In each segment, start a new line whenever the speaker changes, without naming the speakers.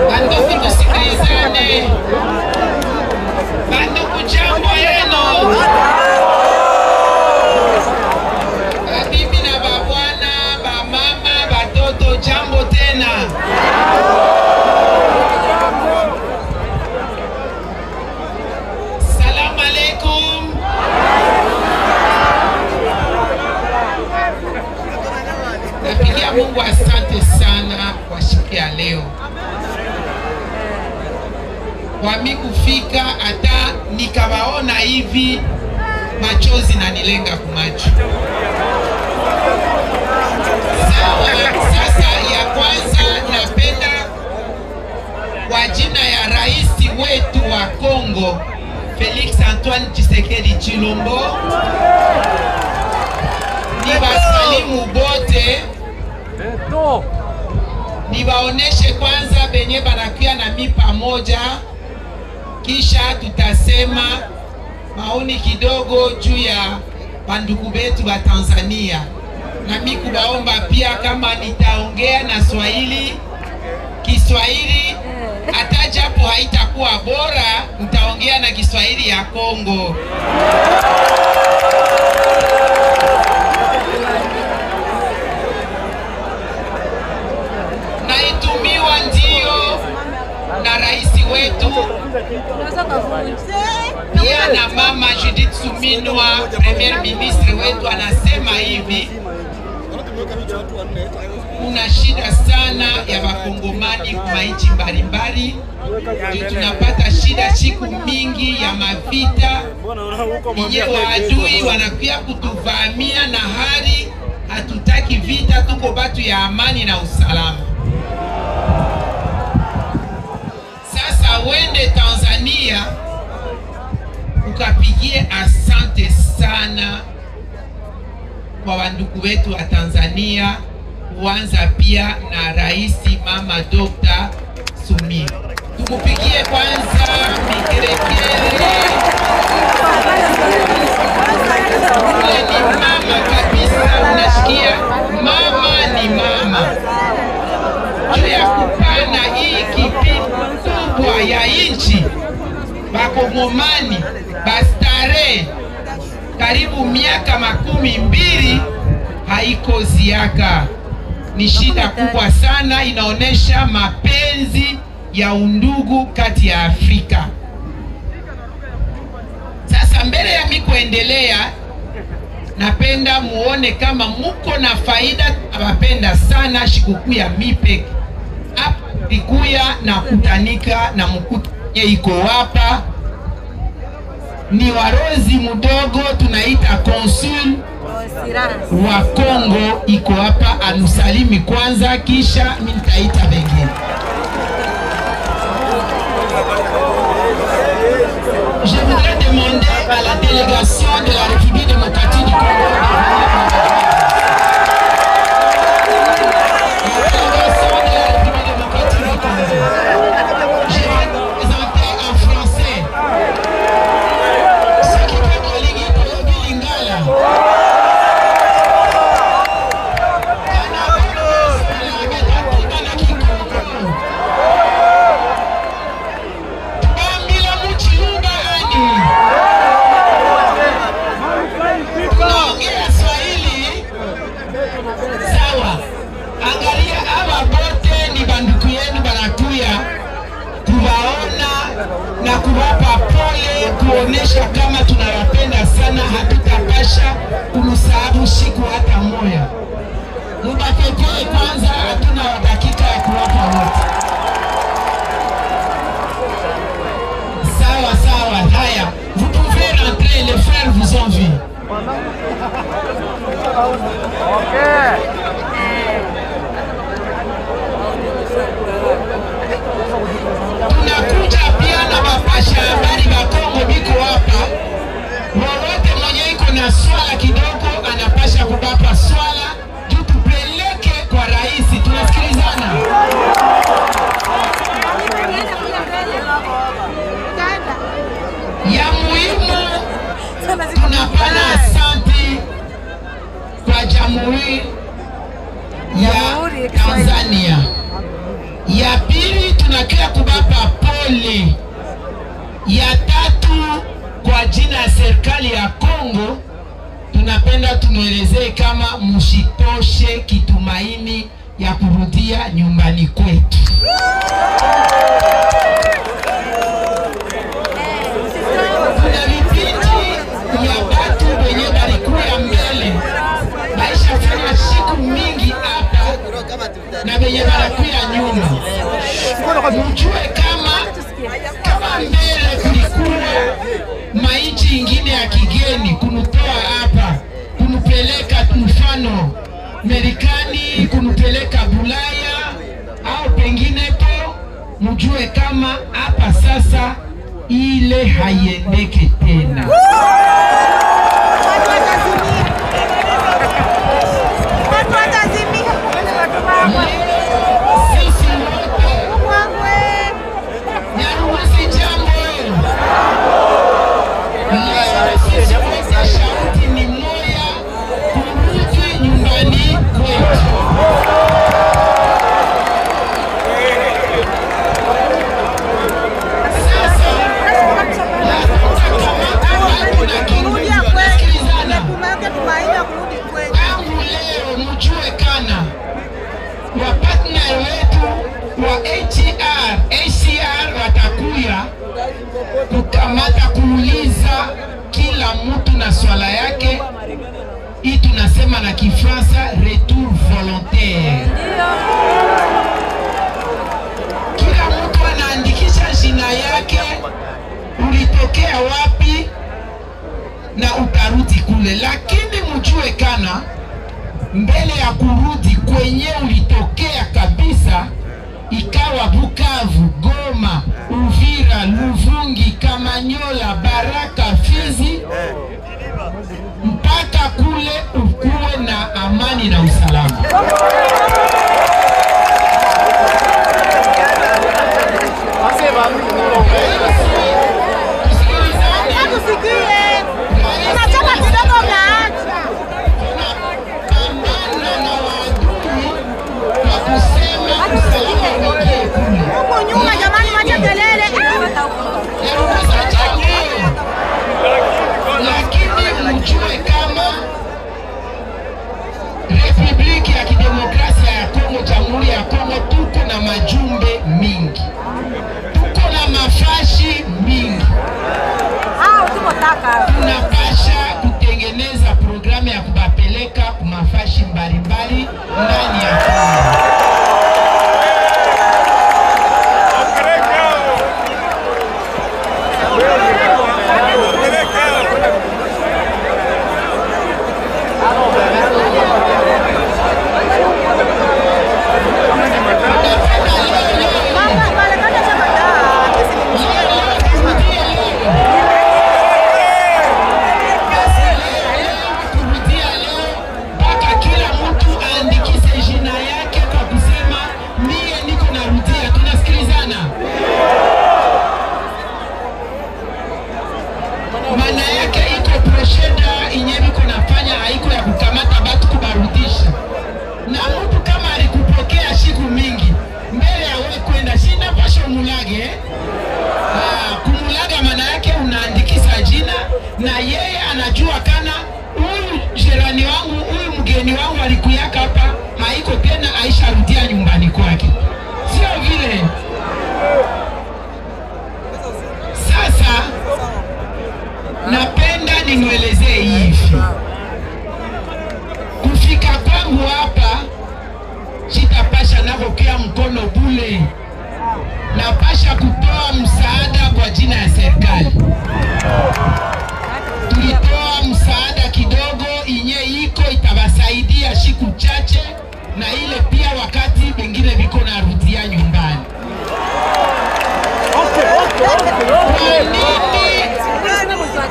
Bandugu tusikilizane. Bandugu jambo yenu. Babibi na babwana, bamama, batoto jambo tena. Salamu alaikum. Napigia Mungu asante sana kwa siku ya leo. Wami kufika hata nikawaona hivi machozi na nilenga kumacho. Sawa, sasa ya kwanza napenda kwa jina ya rais wetu wa Kongo Felix Antoine Tshisekedi Tshilombo ni wasalimu bote, niwaoneshe kwanza benye banakuya na mi pamoja, kisha tutasema maoni kidogo juu ya bandugu betu wa Tanzania. Na mi kubaomba pia kama nitaongea na Kiswahili hata japo haitakuwa bora, nitaongea na Kiswahili ya Kongo. Naitumiwa ndio na rais wetu pia na mama Judith Suminwa, premier ministre wetu, anasema hivi: kuna shida sana ya wakongomani kwa nchi mbalimbali, tunapata shida siku mingi ya mavita yenye waadui wanakuya kutuvamia, na hali hatutaki vita, tuko batu ya amani na usalama. Sasa wende Tanzania ukapigie asante sana kwa wandugu wetu wa Tanzania, kuanza pia na rais mama Dr. Sumi. Tumupigie kwanza migerekere. Ni mama kabisa, unasikia? Mama ni mama. Juu ya kupana hii kipindi kubwa ya inchi, bakongomani bastare karibu miaka 12 haiko ziaka. Ni shida kubwa sana, inaonesha mapenzi ya undugu kati ya Afrika. Sasa mbele ya mimi kuendelea, napenda muone kama muko na faida. Abapenda sana shikuku ya Mipek hapa ikuya na kutanika na mkutanye iko hapa. Ni warozi mudogo tunaita konsul wa Kongo iko hapa, anusalimi kwanza, kisha mimi nitaita wengine. Je voudrais demander à la délégation de la République démocratique du Congo na kuwapa pole, kuonesha kama tunawapenda sana, hatutapasha kunusahabu siku hata moja. Mubakekee kwanza, hatuna dakika ya kuwapa wote. Sawa sawa, haya, vous pouvez rentrer, les frères vous envient. Okay. ya Tanzania. Ya pili tunakia kubapa pole. Ya tatu kwa jina ya serikali ya Kongo tunapenda tumwelezee kama mshitoshe kitumaini ya kurudia nyumbani kwetu. Kuna vipindi ya watu wenye balikuya mbele maisha fanya siku mingi hapa na wenye balakuya nyuma. Mjue kama mbele kulikuwa maichi ingine ya kigeni kunutoa hapa kunupeleka mfano Marekani, kunupeleka Bulaya au penginepo. Mjue kama hapa sasa ile haiendeke tena. Sisi wote Nyarugusi jambo. Leo sisi wote shauti ni moya, kurudi nyumbani kwetu. Sasa tangu leo mjue kana wa partner wetu wa ACR watakuya kukamata kuuliza kila mtu na swala yake. Hii tunasema na Kifaransa retour volontaire. Kila mtu anaandikisha jina yake, ulitokea wapi na utarudi kule. Lakini mjue kana mbele ya kurudi kwenye ulitokea kabisa, ikawa Bukavu, Goma, Uvira, Luvungi, Kamanyola, Baraka, Fizi, mpaka kule ukuwe na amani na usalama. Lakini mjue kama Republiki ya Kidemokrasia ya Kongo, Jamhuri ya Kongo, tuko na majumbe mingi, tuko na mafashi mingi. Tunapasha kutengeneza programu ya kubapeleka kumafashi mbalimbali ndani ya Kongo. Maana yake iko prosheda inyebi kunafanya haiko ya kukamata batu kubarudisha. Na mtu kama alikupokea siku mingi mbele ya wewe kwenda shina pasho mulage. Kumulaga maana yake unaandikisa jina na yeye anajua kana huyu jirani wangu, huyu mgeni wangu alikuyaka hapa, haiko tena, aisha rudia nyumbani kwake. Sio vile. Sasa napenda ninuelezee hivi. Kufika kwangu hapa sitapasha nakokea mkono bule. Napasha kutoa msaada kwa jina ya serikali. Tulitoa msaada kidogo inye iko itabasaidia siku chache, na ile pia wakati wengine viko narudia nyumbani.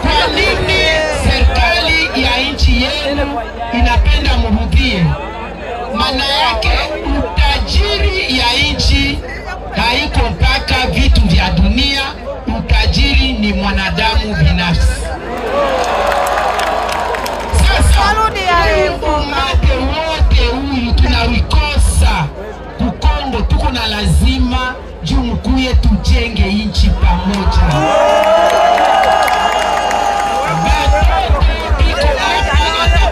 Kwa nini serikali ya nchi yenu inapenda murudie? Maana yake utajiri ya nchi haiko mpaka vitu vya dunia. Utajiri ni mwanadamu binafsi. Sasa umate wote huyu tunawiko juu mkuye tujenge inchi pamoja.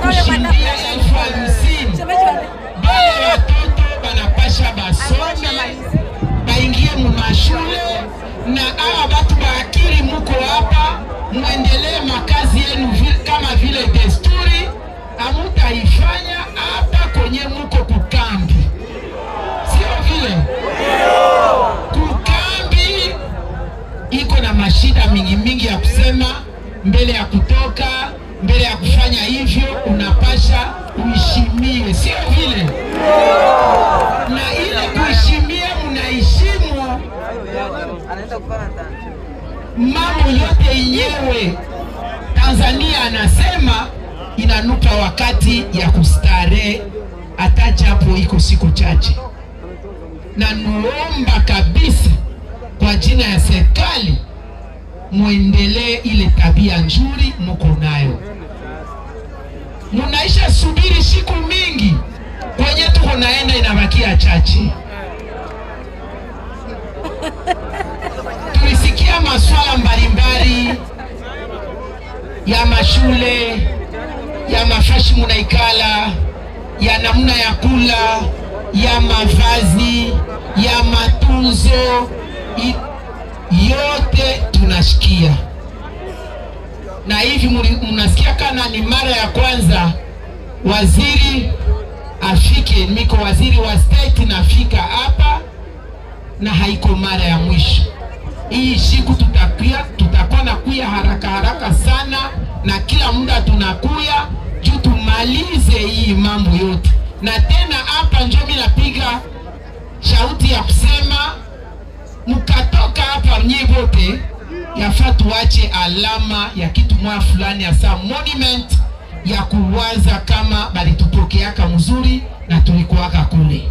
Kushindia 50,000 bale watoto banapasha basome baingie mu mashule, na hawa watu baakili muko hapa muendelee makazi yenu kama vile desturi amutaifanya hapa kwenye muko kukambi, sio vile? Kukambi iko na mashida mingi ya kusema mbele ya kutoka, mbele ya kufanya hivyo unapasha uishimie, sio vile? Na ile kuishimia mnaheshimu mambo yote yenyewe. Tanzania anasema inanupa wakati ya kustarehe, hata japo iko siku chache. Na nuomba kabisa kwa jina ya serikali muendelee ile tabia nzuri muko nayo. Munaisha subiri siku mingi, kwenye tuko naenda inabakia chache. Tulisikia maswala mbalimbali ya mashule, ya mafashi munaikala, ya namna ya kula, ya mavazi, ya matunzo, yote tunasikia. Na hivi mnasikia kana ni mara ya kwanza waziri afike, niko waziri wa state nafika hapa, na haiko mara ya mwisho. Hii siku tutakuwa nakuya haraka sana, na kila muda tunakuya juu tumalize hii mambo yote. Na tena hapa njoo mimi napiga shauti ya kusema mukatoka hapa mnyibote yafaa tuache alama ya kitu mwa fulani ya saa monument ya kuwaza kama balitupokeaka mzuri na tulikuwaka kule.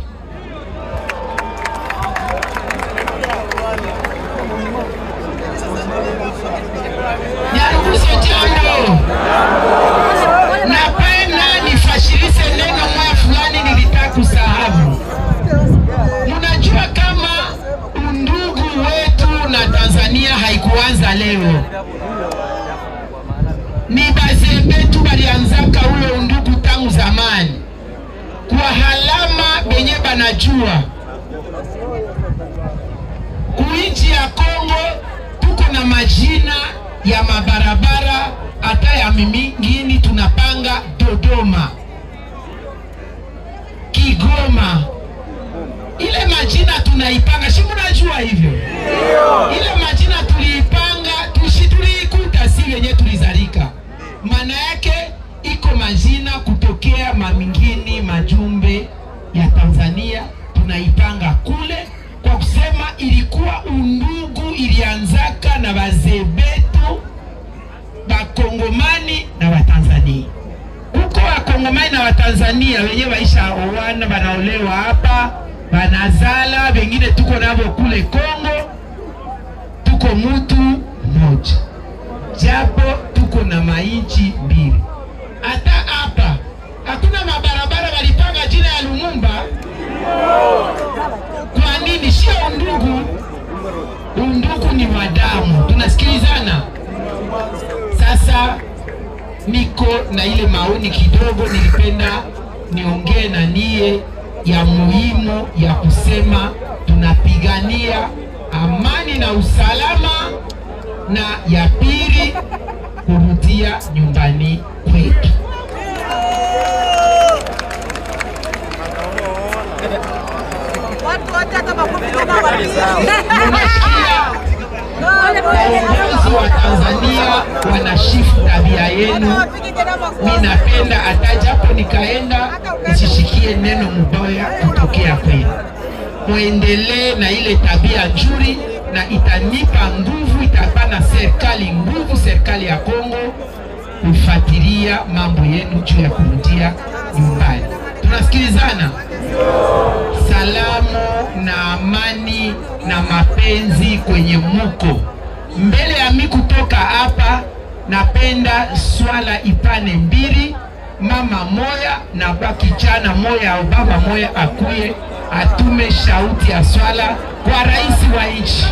Nyaruguso jambo, napenda nifashirise neno mwa fulani nilitaka kusahau. Munajua kama undugu wetu na Tanzania haikuanza leo. Ni bazee betu balianzaka ule undugu tangu zamani. Kwa halama benye banajua, kuinchi ya Kongo tuko na majina ya mabarabara, hata ya mingini tunapanga Dodoma, Kigoma. Ile majina tunaipanga, si mnajua hivyo? Ile majina tuliipanga, tuliikuta si wenye tulizalika. Maana yake iko majina kutokea mamingini majumbe ya Tanzania tunaipanga kule, kwa kusema ilikuwa undugu ilianzaka na bazee betu bakongomani na Watanzania. Huko Wakongomani na Watanzania wenyewe waisha owana, banaolewa hapa, banazala, wengine tuko nabo kule Kongo, tuko mutu moja, japo tuko na mainchi mbili. Hata hapa hakuna mabarabara walipanga jina ya Lumumba. Kwa nini? Sio undugu. Undugu ni wadamu, tunasikilizana. Sasa niko na ile maoni kidogo, nilipenda niongee na nie ya muhimu ya kusema tunapigania amani na usalama, na ya pili kurudia nyumbani kwetu. Viongozi wa Tanzania wanashifu tabia yenu. Mimi napenda hata japo nikaenda nisishikie neno mbaya kutokea kwenu. Muendelee na ile tabia nzuri, na itanipa nguvu, itapana serikali nguvu, serikali ya Kongo kufuatilia mambo yenu juu ya kurudia nyumbani. Tunasikilizana? Salamu na amani na mapenzi kwenye muko. Mbele ya mimi kutoka hapa, napenda swala ipane mbili, mama moya na kijana moya au baba moya akuye atume shauti ya swala kwa rais wa nchi.